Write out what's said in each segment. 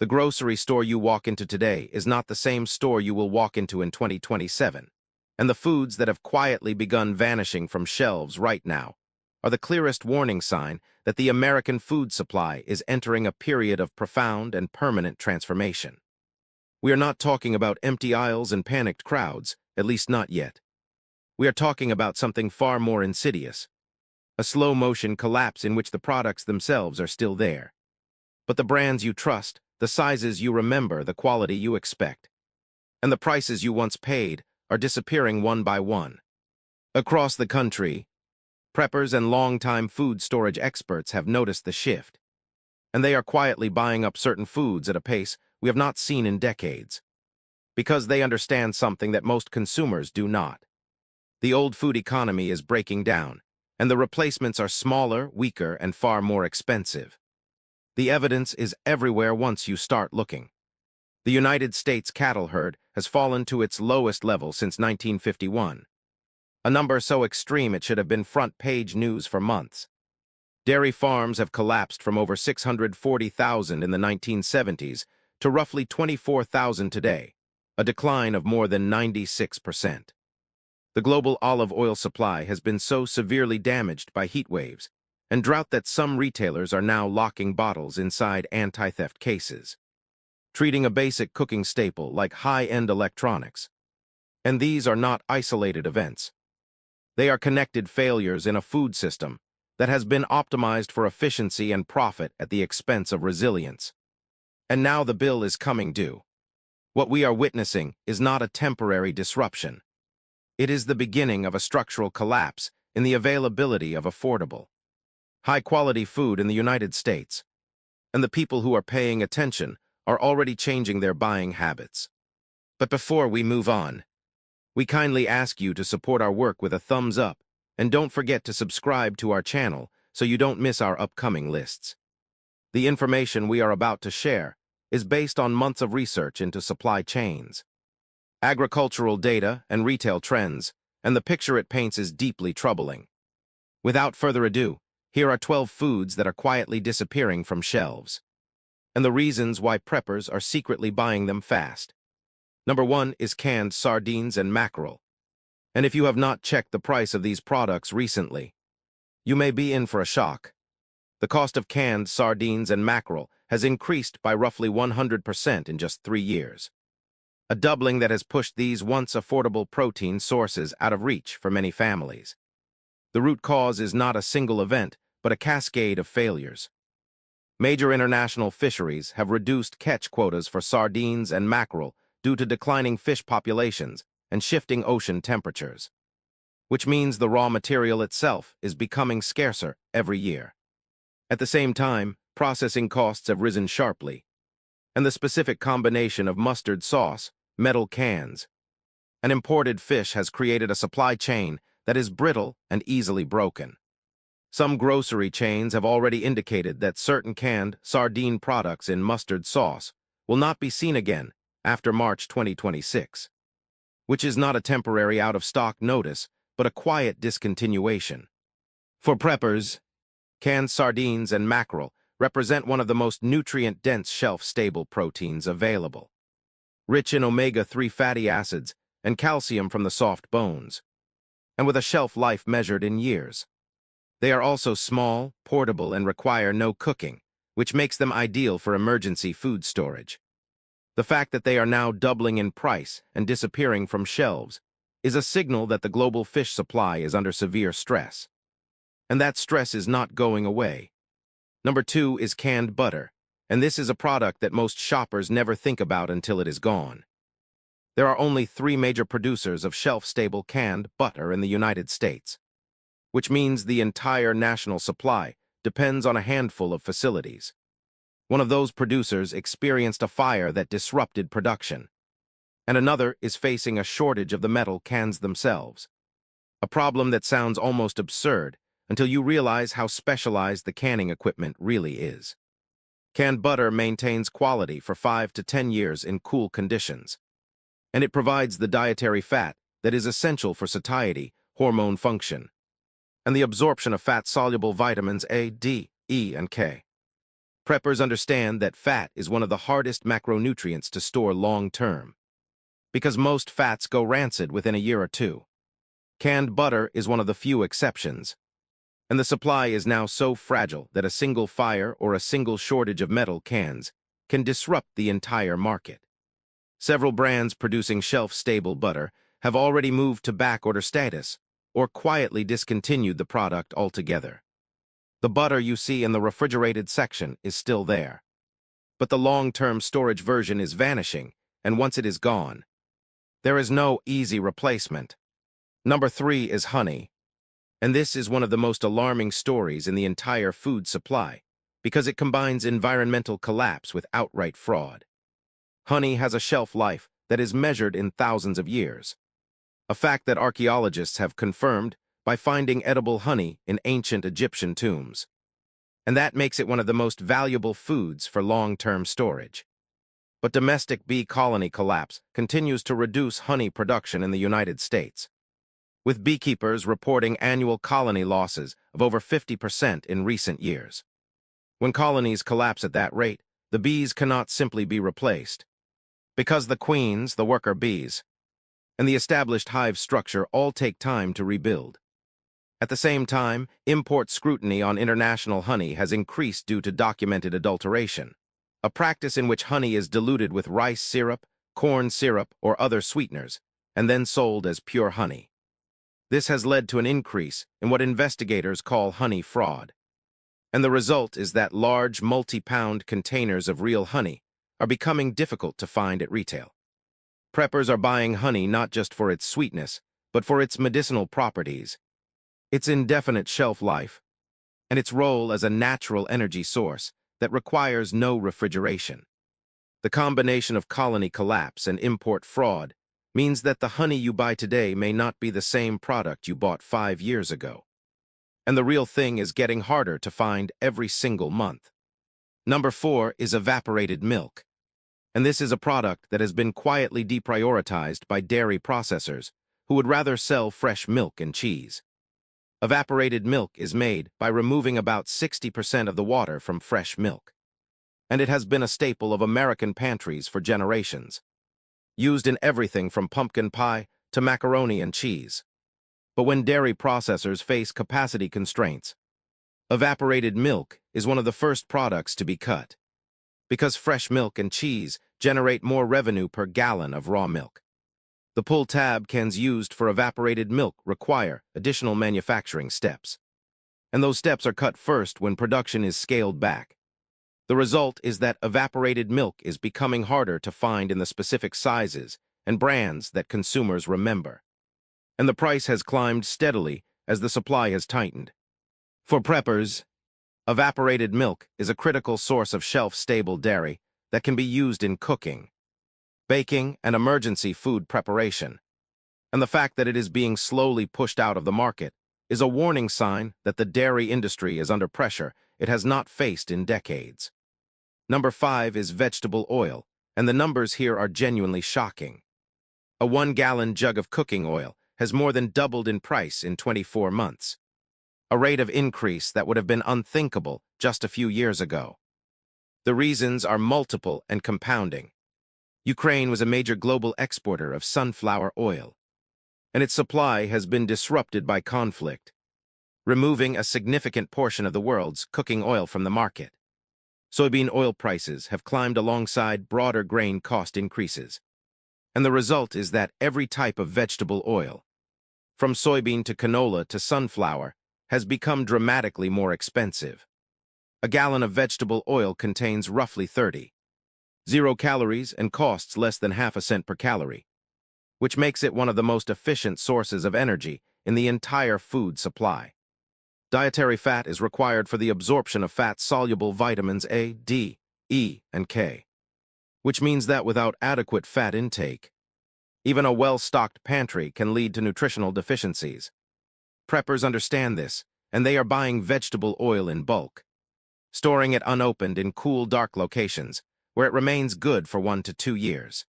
The grocery store you walk into today is not the same store you will walk into in 2027, and the foods that have quietly begun vanishing from shelves right now are the clearest warning sign that the American food supply is entering a period of profound and permanent transformation. We are not talking about empty aisles and panicked crowds, at least not yet. We are talking about something far more insidious, a slow-motion collapse in which the products themselves are still there. But the brands you trust, the sizes you remember, the quality you expect, and the prices you once paid are disappearing one by one. Across the country, preppers and long-time food storage experts have noticed the shift, and they are quietly buying up certain foods at a pace we have not seen in decades, because they understand something that most consumers do not. The old food economy is breaking down, and the replacements are smaller, weaker, and far more expensive. The evidence is everywhere once you start looking. The United States cattle herd has fallen to its lowest level since 1951, a number so extreme it should have been front-page news for months. Dairy farms have collapsed from over 640,000 in the 1970s to roughly 24,000 today, a decline of more than 96%. The global olive oil supply has been so severely damaged by heat waves and drought that some retailers are now locking bottles inside anti-theft cases, treating a basic cooking staple like high-end electronics. And these are not isolated events. They are connected failures in a food system that has been optimized for efficiency and profit at the expense of resilience. And now the bill is coming due. What we are witnessing is not a temporary disruption. It is the beginning of a structural collapse in the availability of affordable, high-quality food in the United States. And the people who are paying attention are already changing their buying habits. But before we move on, we kindly ask you to support our work with a thumbs up, and don't forget to subscribe to our channel so you don't miss our upcoming lists. The information we are about to share is based on months of research into supply chains, agricultural data, and retail trends, and the picture it paints is deeply troubling. Without further ado, here are 12 foods that are quietly disappearing from shelves, and the reasons why preppers are secretly buying them fast. Number 1 is canned sardines and mackerel. And if you have not checked the price of these products recently, you may be in for a shock. The cost of canned sardines and mackerel has increased by roughly 100% in just 3 years, a doubling that has pushed these once affordable protein sources out of reach for many families. The root cause is not a single event, but a cascade of failures. Major international fisheries have reduced catch quotas for sardines and mackerel due to declining fish populations and shifting ocean temperatures, which means the raw material itself is becoming scarcer every year. At the same time, processing costs have risen sharply, and the specific combination of mustard sauce, metal cans, and imported fish has created a supply chain that is brittle and easily broken. Some grocery chains have already indicated that certain canned sardine products in mustard sauce will not be seen again after March 2026, which is not a temporary out-of-stock notice, but a quiet discontinuation. For preppers, canned sardines and mackerel represent one of the most nutrient-dense shelf-stable proteins available, rich in omega-3 fatty acids and calcium from the soft bones, and with a shelf life measured in years. They are also small, portable, and require no cooking, which makes them ideal for emergency food storage. The fact that they are now doubling in price and disappearing from shelves is a signal that the global fish supply is under severe stress. And that stress is not going away. Number 2 is canned butter, and this is a product that most shoppers never think about until it is gone. There are only 3 major producers of shelf-stable canned butter in the United States, which means the entire national supply depends on a handful of facilities. One of those producers experienced a fire that disrupted production, and another is facing a shortage of the metal cans themselves, a problem that sounds almost absurd until you realize how specialized the canning equipment really is. Canned butter maintains quality for 5 to 10 years in cool conditions, and it provides the dietary fat that is essential for satiety, hormone function, and the absorption of fat-soluble vitamins A, D, E, and K. Preppers understand that fat is one of the hardest macronutrients to store long-term, because most fats go rancid within a year or two. Canned butter is one of the few exceptions, and the supply is now so fragile that a single fire or a single shortage of metal cans can disrupt the entire market. Several brands producing shelf-stable butter have already moved to backorder status or quietly discontinued the product altogether. The butter you see in the refrigerated section is still there, but the long-term storage version is vanishing, and once it is gone, there is no easy replacement. Number 3 is honey, and this is one of the most alarming stories in the entire food supply because it combines environmental collapse with outright fraud. Honey has a shelf life that is measured in thousands of years, a fact that archaeologists have confirmed by finding edible honey in ancient Egyptian tombs. And that makes it one of the most valuable foods for long-term storage. But domestic bee colony collapse continues to reduce honey production in the United States, with beekeepers reporting annual colony losses of over 50% in recent years. When colonies collapse at that rate, the bees cannot simply be replaced, because the queens, the worker bees, and the established hive structure all take time to rebuild. At the same time, import scrutiny on international honey has increased due to documented adulteration, a practice in which honey is diluted with rice syrup, corn syrup, or other sweeteners, and then sold as pure honey. This has led to an increase in what investigators call honey fraud. And the result is that large multi-pound containers of real honey are becoming difficult to find at retail. Preppers are buying honey not just for its sweetness, but for its medicinal properties, its indefinite shelf life, and its role as a natural energy source that requires no refrigeration. The combination of colony collapse and import fraud means that the honey you buy today may not be the same product you bought 5 years ago. And the real thing is getting harder to find every single month. Number 4 is evaporated milk. And this is a product that has been quietly deprioritized by dairy processors who would rather sell fresh milk and cheese. Evaporated milk is made by removing about 60% of the water from fresh milk, and it has been a staple of American pantries for generations, used in everything from pumpkin pie to macaroni and cheese. But when dairy processors face capacity constraints, evaporated milk is one of the first products to be cut, because fresh milk and cheese generate more revenue per gallon of raw milk. The pull tab cans used for evaporated milk require additional manufacturing steps, and those steps are cut first when production is scaled back. The result is that evaporated milk is becoming harder to find in the specific sizes and brands that consumers remember, and the price has climbed steadily as the supply has tightened. For preppers, evaporated milk is a critical source of shelf-stable dairy that can be used in cooking, baking, and emergency food preparation. And the fact that it is being slowly pushed out of the market is a warning sign that the dairy industry is under pressure it has not faced in decades. Number 5 is vegetable oil, and the numbers here are genuinely shocking. A 1-gallon jug of cooking oil has more than doubled in price in 24 months, a rate of increase that would have been unthinkable just a few years ago. The reasons are multiple and compounding. Ukraine was a major global exporter of sunflower oil, and its supply has been disrupted by conflict, removing a significant portion of the world's cooking oil from the market. Soybean oil prices have climbed alongside broader grain cost increases, and the result is that every type of vegetable oil, from soybean to canola to sunflower, has become dramatically more expensive. A gallon of vegetable oil contains roughly 0 calories and costs less than half a cent per calorie, which makes it one of the most efficient sources of energy in the entire food supply. Dietary fat is required for the absorption of fat-soluble vitamins A, D, E, and K, which means that without adequate fat intake, even a well-stocked pantry can lead to nutritional deficiencies. Preppers understand this, and they are buying vegetable oil in bulk, storing it unopened in cool, dark locations, where it remains good for 1 to 2 years.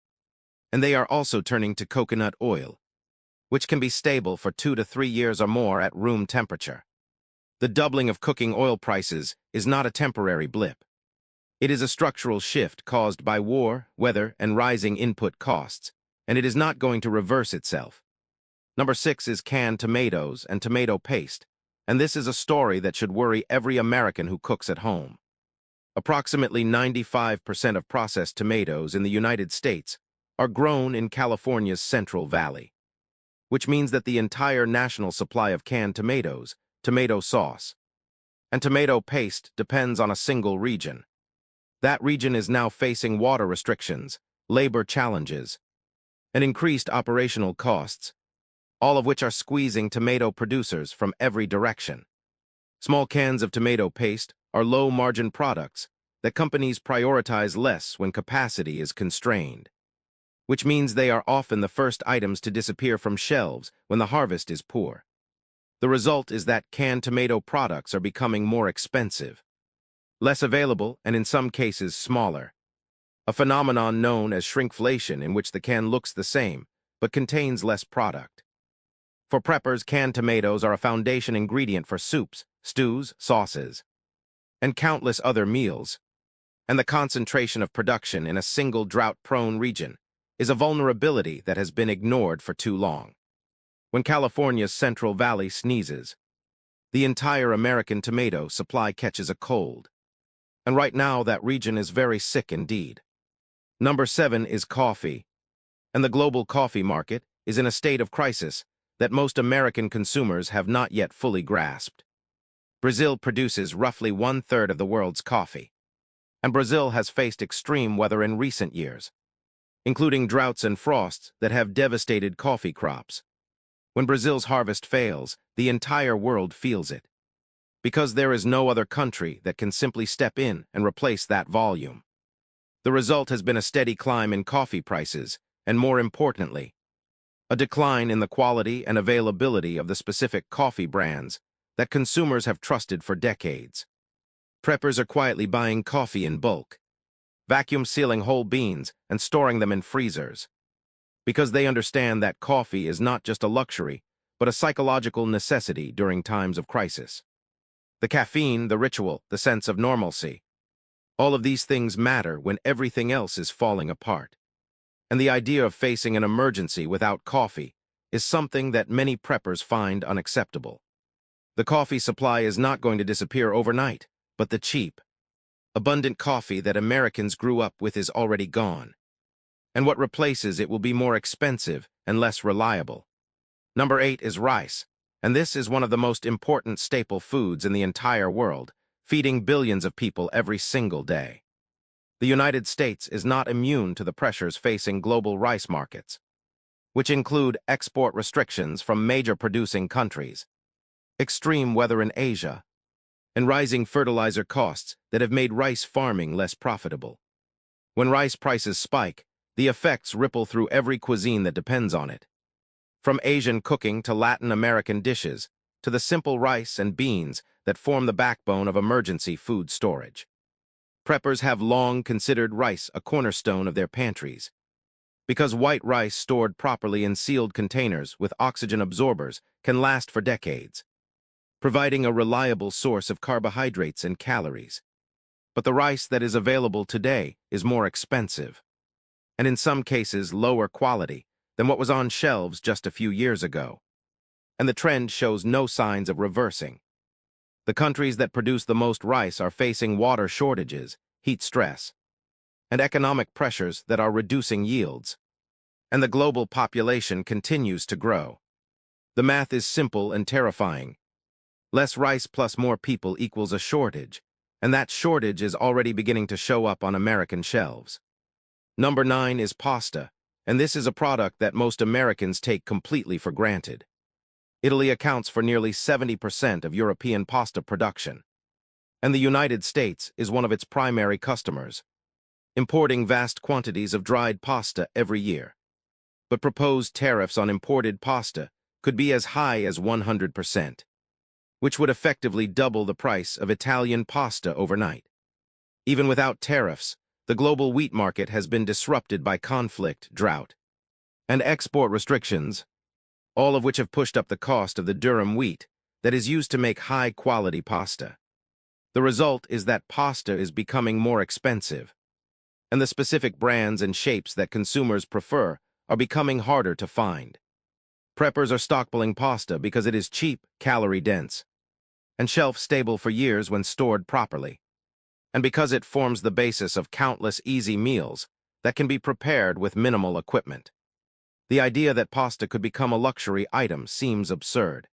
And they are also turning to coconut oil, which can be stable for 2 to 3 years or more at room temperature. The doubling of cooking oil prices is not a temporary blip. It is a structural shift caused by war, weather, and rising input costs, and it is not going to reverse itself. Number 6 is canned tomatoes and tomato paste, and this is a story that should worry every American who cooks at home. Approximately 95% of processed tomatoes in the United States are grown in California's Central Valley, which means that the entire national supply of canned tomatoes, tomato sauce, and tomato paste depends on a single region. That region is now facing water restrictions, labor challenges, and increased operational costs, all of which are squeezing tomato producers from every direction. Small cans of tomato paste are low-margin products that companies prioritize less when capacity is constrained, which means they are often the first items to disappear from shelves when the harvest is poor. The result is that canned tomato products are becoming more expensive, less available, and in some cases smaller, a phenomenon known as shrinkflation, in which the can looks the same but contains less product. For preppers, canned tomatoes are a foundation ingredient for soups, stews, sauces, and countless other meals, and the concentration of production in a single drought-prone region is a vulnerability that has been ignored for too long. When California's Central Valley sneezes, the entire American tomato supply catches a cold, and right now that region is very sick indeed. Number 7 is coffee, and the global coffee market is in a state of crisis that most American consumers have not yet fully grasped. Brazil produces roughly 1/3 of the world's coffee, and Brazil has faced extreme weather in recent years, including droughts and frosts that have devastated coffee crops. When Brazil's harvest fails, the entire world feels it, because there is no other country that can simply step in and replace that volume. The result has been a steady climb in coffee prices, and more importantly, a decline in the quality and availability of the specific coffee brands that consumers have trusted for decades. Preppers are quietly buying coffee in bulk, vacuum-sealing whole beans and storing them in freezers, because they understand that coffee is not just a luxury, but a psychological necessity during times of crisis. The caffeine, the ritual, the sense of normalcy, all of these things matter when everything else is falling apart. And the idea of facing an emergency without coffee is something that many preppers find unacceptable. The coffee supply is not going to disappear overnight, but the cheap, abundant coffee that Americans grew up with is already gone. And what replaces it will be more expensive and less reliable. Number 8 is rice, and this is one of the most important staple foods in the entire world, feeding billions of people every single day. The United States is not immune to the pressures facing global rice markets, which include export restrictions from major producing countries, extreme weather in Asia, and rising fertilizer costs that have made rice farming less profitable. When rice prices spike, the effects ripple through every cuisine that depends on it. From Asian cooking to Latin American dishes, to the simple rice and beans that form the backbone of emergency food storage. Preppers have long considered rice a cornerstone of their pantries, because white rice stored properly in sealed containers with oxygen absorbers can last for decades, providing a reliable source of carbohydrates and calories. But the rice that is available today is more expensive, and in some cases lower quality than what was on shelves just a few years ago. And the trend shows no signs of reversing. The countries that produce the most rice are facing water shortages, heat stress, and economic pressures that are reducing yields. And the global population continues to grow. The math is simple and terrifying. Less rice plus more people equals a shortage, and that shortage is already beginning to show up on American shelves. Number 9 is pasta, and this is a product that most Americans take completely for granted. Italy accounts for nearly 70% of European pasta production, and the United States is one of its primary customers, importing vast quantities of dried pasta every year. But proposed tariffs on imported pasta could be as high as 100%, which would effectively double the price of Italian pasta overnight. Even without tariffs, the global wheat market has been disrupted by conflict, drought, and export restrictions, all of which have pushed up the cost of the durum wheat that is used to make high-quality pasta. The result is that pasta is becoming more expensive, and the specific brands and shapes that consumers prefer are becoming harder to find. Preppers are stockpiling pasta because it is cheap, calorie-dense, and shelf-stable for years when stored properly, and because it forms the basis of countless easy meals that can be prepared with minimal equipment. The idea that pasta could become a luxury item seems absurd,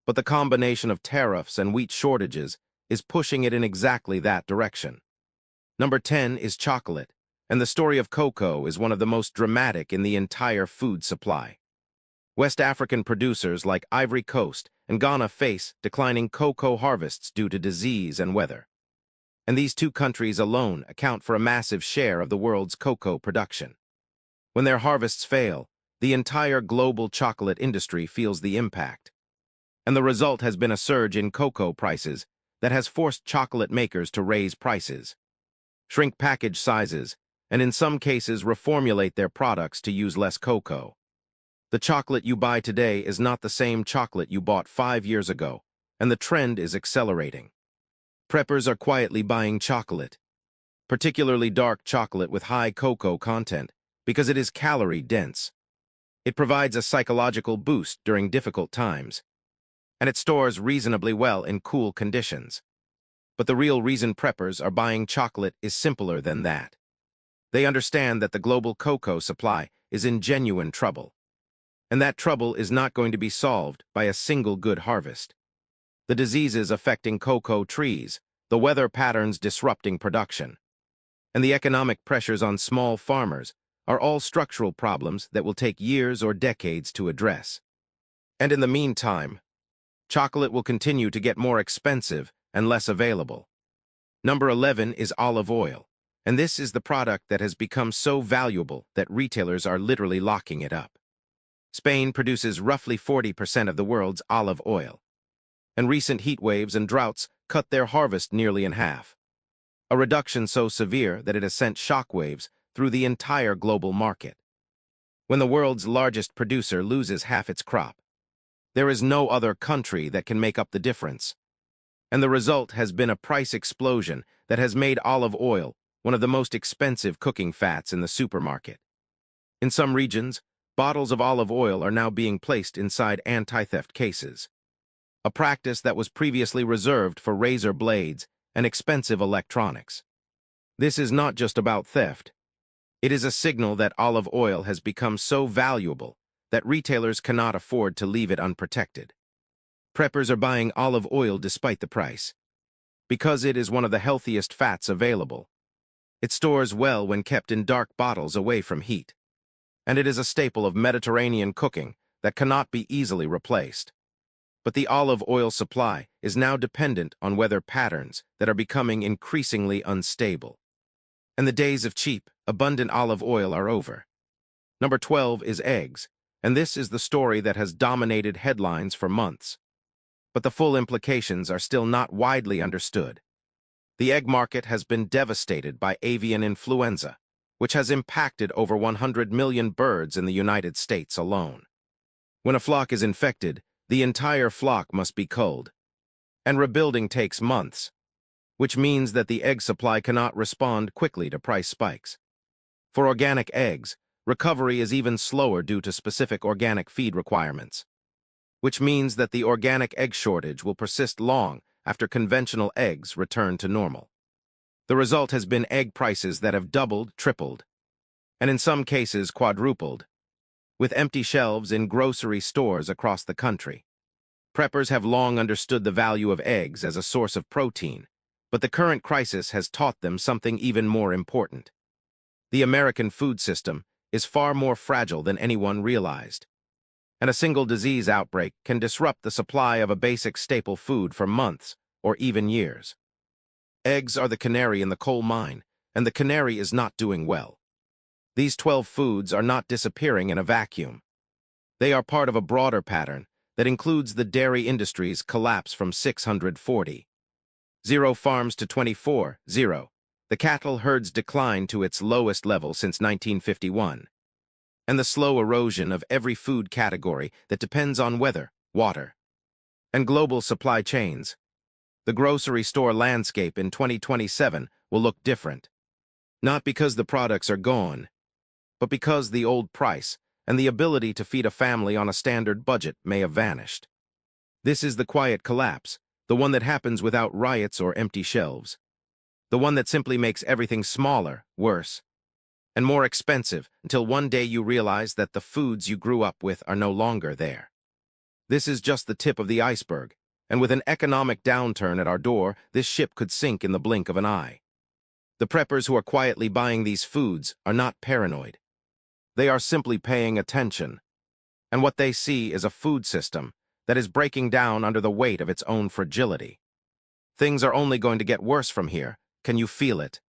but the combination of tariffs and wheat shortages is pushing it in exactly that direction. Number 10 is chocolate, and the story of cocoa is one of the most dramatic in the entire food supply. West African producers like Ivory Coast and Ghana face declining cocoa harvests due to disease and weather. And these two countries alone account for a massive share of the world's cocoa production. When their harvests fail, the entire global chocolate industry feels the impact. And the result has been a surge in cocoa prices that has forced chocolate makers to raise prices, shrink package sizes, and in some cases reformulate their products to use less cocoa. The chocolate you buy today is not the same chocolate you bought 5 years ago, and the trend is accelerating. Preppers are quietly buying chocolate, particularly dark chocolate with high cocoa content, because it is calorie-dense. It provides a psychological boost during difficult times, and it stores reasonably well in cool conditions. But the real reason preppers are buying chocolate is simpler than that. They understand that the global cocoa supply is in genuine trouble, and that trouble is not going to be solved by a single good harvest. The diseases affecting cocoa trees, the weather patterns disrupting production, and the economic pressures on small farmers are all structural problems that will take years or decades to address. And in the meantime, chocolate will continue to get more expensive and less available. Number 11 is olive oil, and this is the product that has become so valuable that retailers are literally locking it up. Spain produces roughly 40% of the world's olive oil, and recent heat waves and droughts cut their harvest nearly in half, a reduction so severe that it has sent shockwaves through the entire global market. When the world's largest producer loses half its crop, there is no other country that can make up the difference. And the result has been a price explosion that has made olive oil one of the most expensive cooking fats in the supermarket. In some regions, bottles of olive oil are now being placed inside anti-theft cases, a practice that was previously reserved for razor blades and expensive electronics. This is not just about theft. It is a signal that olive oil has become so valuable that retailers cannot afford to leave it unprotected. Preppers are buying olive oil despite the price, because it is one of the healthiest fats available. It stores well when kept in dark bottles away from heat, and it is a staple of Mediterranean cooking that cannot be easily replaced. But the olive oil supply is now dependent on weather patterns that are becoming increasingly unstable. And the days of cheap, abundant olive oil are over. Number 12 is eggs, and this is the story that has dominated headlines for months. But the full implications are still not widely understood. The egg market has been devastated by avian influenza, which has impacted over 100 million birds in the United States alone. When a flock is infected, the entire flock must be culled, and rebuilding takes months, which means that the egg supply cannot respond quickly to price spikes. For organic eggs, recovery is even slower due to specific organic feed requirements, which means that the organic egg shortage will persist long after conventional eggs return to normal. The result has been egg prices that have doubled, tripled, and in some cases quadrupled, with empty shelves in grocery stores across the country. Preppers have long understood the value of eggs as a source of protein, but the current crisis has taught them something even more important. The American food system is far more fragile than anyone realized, and a single disease outbreak can disrupt the supply of a basic staple food for months or even years. Eggs are the canary in the coal mine, and the canary is not doing well. These 12 foods are not disappearing in a vacuum. They are part of a broader pattern that includes the dairy industry's collapse from 640 farms to 24 the cattle herd's decline to its lowest level since 1951, and the slow erosion of every food category that depends on weather, water, and global supply chains. The grocery store landscape in 2027 will look different. Not because the products are gone, but because the old price and the ability to feed a family on a standard budget may have vanished. This is the quiet collapse, the one that happens without riots or empty shelves. The one that simply makes everything smaller, worse, and more expensive until one day you realize that the foods you grew up with are no longer there. This is just the tip of the iceberg, and with an economic downturn at our door, this ship could sink in the blink of an eye. The preppers who are quietly buying these foods are not paranoid. They are simply paying attention, and what they see is a food system that is breaking down under the weight of its own fragility. Things are only going to get worse from here. Can you feel it?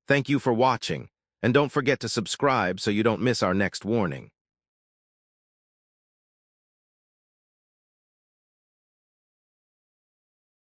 Thank you for watching, and don't forget to subscribe so you don't miss our next warning.